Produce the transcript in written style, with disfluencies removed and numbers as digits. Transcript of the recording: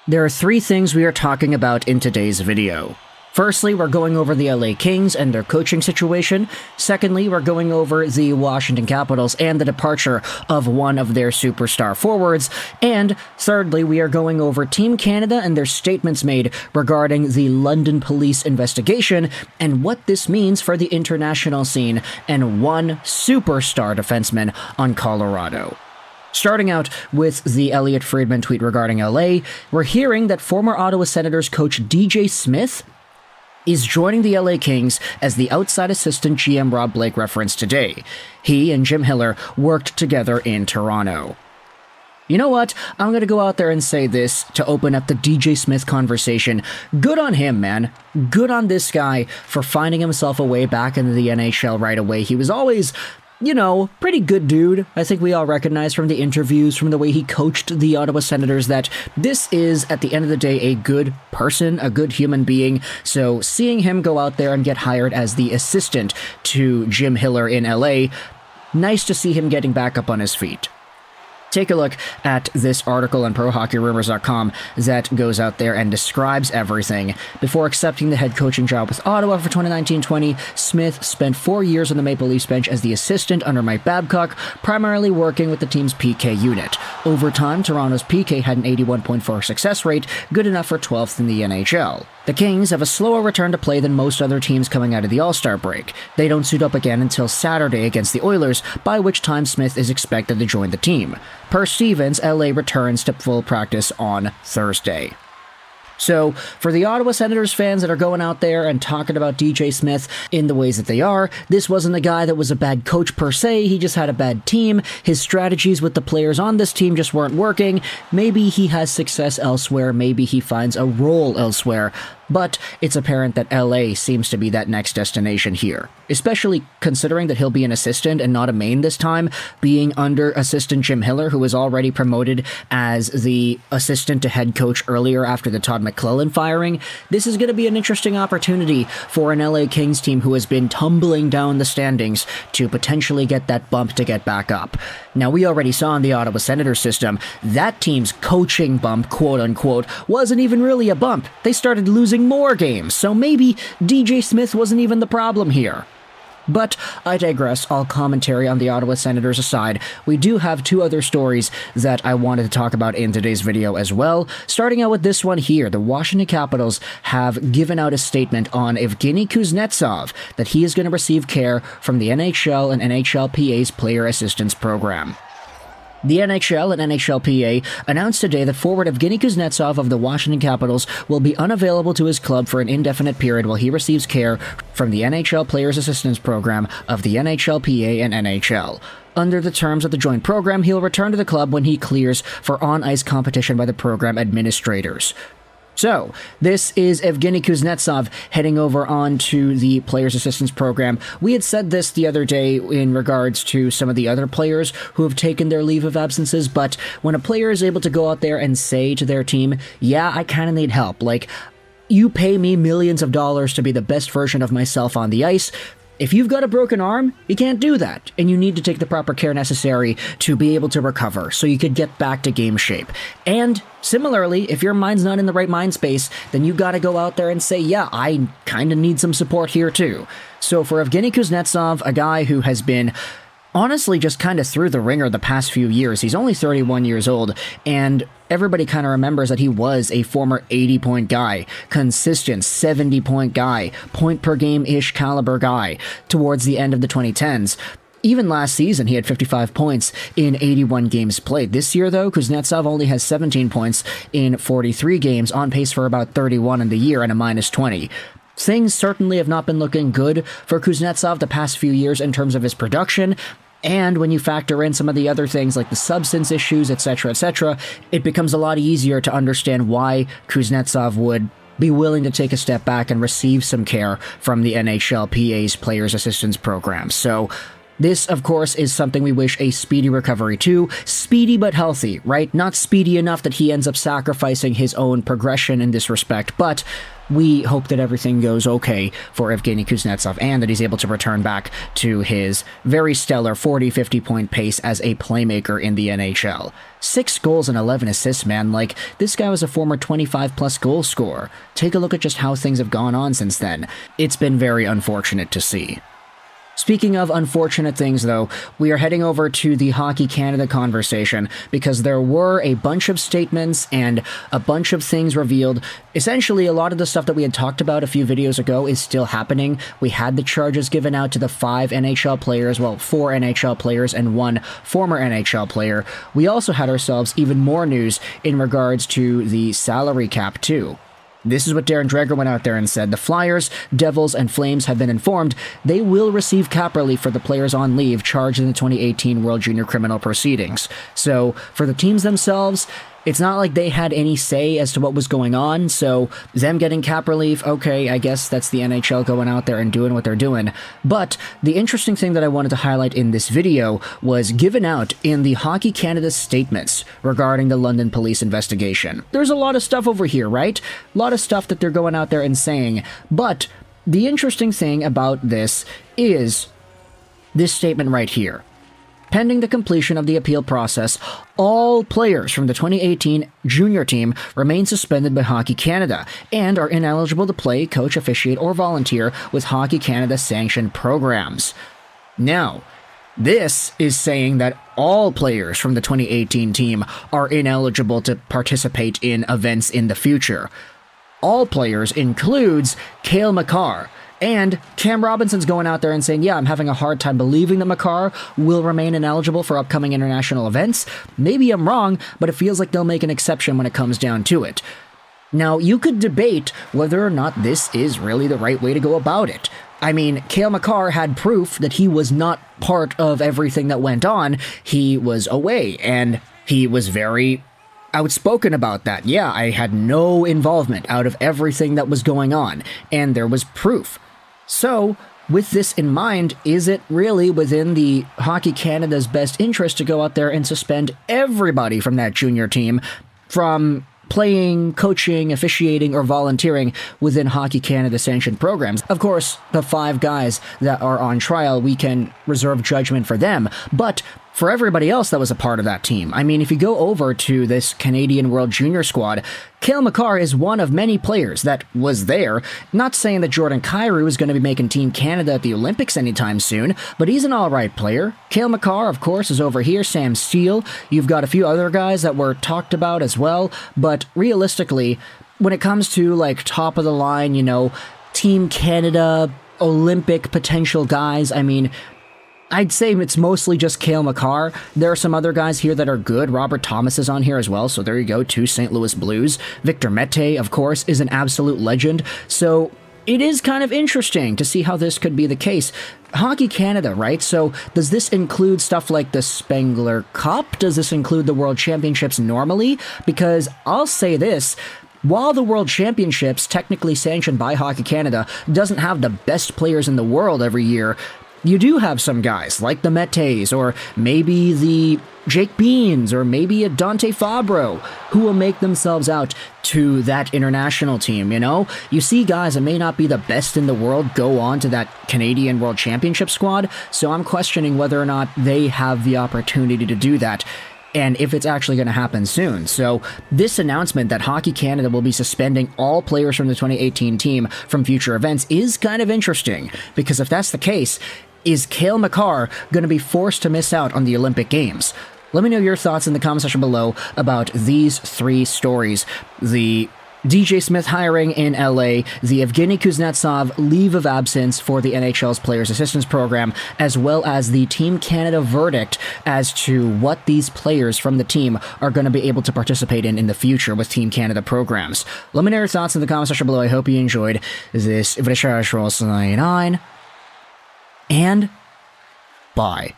There are three things we are talking about in today's video. Firstly, we're going over the LA Kings and their coaching situation. Secondly, we're going over the Washington Capitals and the departure of one of their superstar forwards. And thirdly, we are going over Team Canada and their statements made regarding the London police investigation and what this means for the international scene and one superstar defenseman on Colorado. Starting out with the Elliotte Friedman tweet regarding LA, we're hearing that former Ottawa Senators coach DJ Smith is joining the LA Kings as the outside assistant GM Rob Blake referenced today. He and Jim Hiller worked together in Toronto. You know what? I'm going to go out there and say this to open up the DJ Smith conversation. Good on him, man. Good on this guy for finding himself a way back into the NHL right away. He was always, pretty good dude. I think we all recognize from the interviews, from the way he coached the Ottawa Senators, that this is, at the end of the day, a good person, a good human being. So seeing him go out there and get hired as the assistant to Jim Hiller in LA, nice to see him getting back up on his feet. Take a look at this article on ProHockeyRumors.com that goes out there and describes everything. Before accepting the head coaching job with Ottawa for 2019-20, Smith spent 4 years on the Maple Leafs bench as the assistant under Mike Babcock, primarily working with the team's PK unit. Over time, Toronto's PK had an 81.4 success rate, good enough for 12th in the NHL. The Kings have a slower return to play than most other teams coming out of the All-Star break. They don't suit up again until Saturday against the Oilers, by which time Smith is expected to join the team. Per Stevens, LA returns to full practice on Thursday. So, for the Ottawa Senators fans that are going out there and talking about DJ Smith in the ways that they are, this wasn't a guy that was a bad coach per se, he just had a bad team. His strategies with the players on this team just weren't working. Maybe he has success elsewhere, maybe he finds a role elsewhere. But it's apparent that LA seems to be that next destination here, especially considering that he'll be an assistant and not a main this time, being under assistant Jim Hiller, who was already promoted as the assistant to head coach earlier after the Todd McClellan firing. This is going to be an interesting opportunity for an LA Kings team who has been tumbling down the standings to potentially get that bump to get back up. Now, we already saw in the Ottawa Senators system, that team's coaching bump, quote-unquote, wasn't even really a bump. They started losing more games, so maybe DJ Smith wasn't even the problem here. But I digress, all commentary on the Ottawa Senators aside, we do have two other stories that I wanted to talk about in today's video as well. Starting out with this one here, the Washington Capitals have given out a statement on Evgeny Kuznetsov that he is going to receive care from the NHL and NHLPA's Player Assistance Program. The NHL and NHLPA announced today that forward Evgeny Kuznetsov of the Washington Capitals will be unavailable to his club for an indefinite period while he receives care from the NHL Players Assistance Program of the NHLPA and NHL. Under the terms of the joint program, he'll return to the club when he clears for on-ice competition by the program administrators. So, this is Evgeny Kuznetsov heading over onto the Players Assistance Program. We had said this the other day in regards to some of the other players who have taken their leave of absences, but when a player is able to go out there and say to their team, yeah, I kind of need help, like, you pay me millions of dollars to be the best version of myself on the ice. If you've got a broken arm, you can't do that, and you need to take the proper care necessary to be able to recover so you could get back to game shape. And similarly, if your mind's not in the right mind space, then you gotta go out there and say, yeah, I kinda need some support here too. So for Evgeny Kuznetsov, a guy who has been honestly just kind of through the ringer the past few years. He's only 31 years old, and everybody kind of remembers that he was a former 80-point guy, consistent 70-point guy, point-per-game-ish caliber guy towards the end of the 2010s. Even last season, he had 55 points in 81 games played. This year, though, Kuznetsov only has 17 points in 43 games, on pace for about 31 in the year and a minus 20. Things certainly have not been looking good for Kuznetsov the past few years in terms of his production. And when you factor in some of the other things like the substance issues, etc., it becomes a lot easier to understand why Kuznetsov would be willing to take a step back and receive some care from the NHLPA's Players Assistance Program. So This, of course, is something we wish a speedy recovery to. Speedy but healthy, right? Not speedy enough that he ends up sacrificing his own progression in this respect, but we hope that everything goes okay for Evgeny Kuznetsov and that he's able to return back to his very stellar 40-50 point pace as a playmaker in the NHL. 6 goals and 11 assists, man. Like, this guy was a former 25-plus goal scorer. Take a look at just how things have gone on since then. It's been very unfortunate to see. Speaking of unfortunate things, though, we are heading over to the Hockey Canada conversation because there were a bunch of statements and a bunch of things revealed. Essentially, a lot of the stuff that we had talked about a few videos ago is still happening. We had the charges given out to the 5 NHL players, well, 4 NHL players and 1 former NHL player. We also had ourselves even more news in regards to the salary cap, too. This is what Darren Dreger went out there and said. The Flyers, Devils, and Flames have been informed they will receive cap relief for the players on leave charged in the 2018 World Junior Criminal Proceedings. So, for the teams themselves, it's not like they had any say as to what was going on, so them getting cap relief, okay, I guess that's the NHL going out there and doing what they're doing. But the interesting thing that I wanted to highlight in this video was given out in the Hockey Canada statements regarding the London police investigation. There's a lot of stuff over here, right? A lot of stuff that they're going out there and saying, but the interesting thing about this is this statement right here. Pending the completion of the appeal process, all players from the 2018 junior team remain suspended by Hockey Canada and are ineligible to play, coach, officiate, or volunteer with Hockey Canada sanctioned programs. Now, this is saying that all players from the 2018 team are ineligible to participate in events in the future. All players includes Cale Makar. And Cam Robinson's going out there and saying, yeah, I'm having a hard time believing that Makar will remain ineligible for upcoming international events. Maybe I'm wrong, but it feels like they'll make an exception when it comes down to it. Now, you could debate whether or not this is really the right way to go about it. I mean, Cale Makar had proof that he was not part of everything that went on. He was away, and he was very outspoken about that. Yeah, I had no involvement out of everything that was going on, and there was proof. So, with this in mind, is it really within the Hockey Canada's best interest to go out there and suspend everybody from that junior team from playing, coaching, officiating, or volunteering within Hockey Canada sanctioned programs? Of course, the 5 guys that are on trial, we can reserve judgment for them, but for everybody else that was a part of that team. I mean, if you go over to this Canadian World Junior squad, Cale Makar is one of many players that was there. Not saying that Jordan Kyrou is going to be making Team Canada at the Olympics anytime soon, but he's an alright player. Cale Makar, of course, is over here. Sam Steele. You've got a few other guys that were talked about as well, but realistically, when it comes to, like, top of the line, you know, Team Canada, Olympic potential guys, I mean, I'd say it's mostly just Cale Makar. There are some other guys here that are good. Robert Thomas is on here as well, so there you go, 2 St. Louis Blues. Victor Mete, of course, is an absolute legend. So it is kind of interesting to see how this could be the case. Hockey Canada, right? So does this include stuff like the Spengler Cup? Does this include the World Championships normally? Because I'll say this, while the World Championships, technically sanctioned by Hockey Canada, doesn't have the best players in the world every year, you do have some guys like the Metes, or maybe the Jake Beans, or maybe a Dante Fabro, who will make themselves out to that international team, you know? You see guys that may not be the best in the world go on to that Canadian World Championship squad, so I'm questioning whether or not they have the opportunity to do that, and if it's actually going to happen soon. So this announcement that Hockey Canada will be suspending all players from the 2018 team from future events is kind of interesting, because if that's the case, is Cale Makar going to be forced to miss out on the Olympic Games? Let me know your thoughts in the comment section below about these 3 stories. The DJ Smith hiring in LA, the Evgeny Kuznetsov leave of absence for the NHL's Players Assistance Program, as well as the Team Canada verdict as to what these players from the team are going to be able to participate in the future with Team Canada programs. Let me know your thoughts in the comment section below. I hope you enjoyed this video. And bye.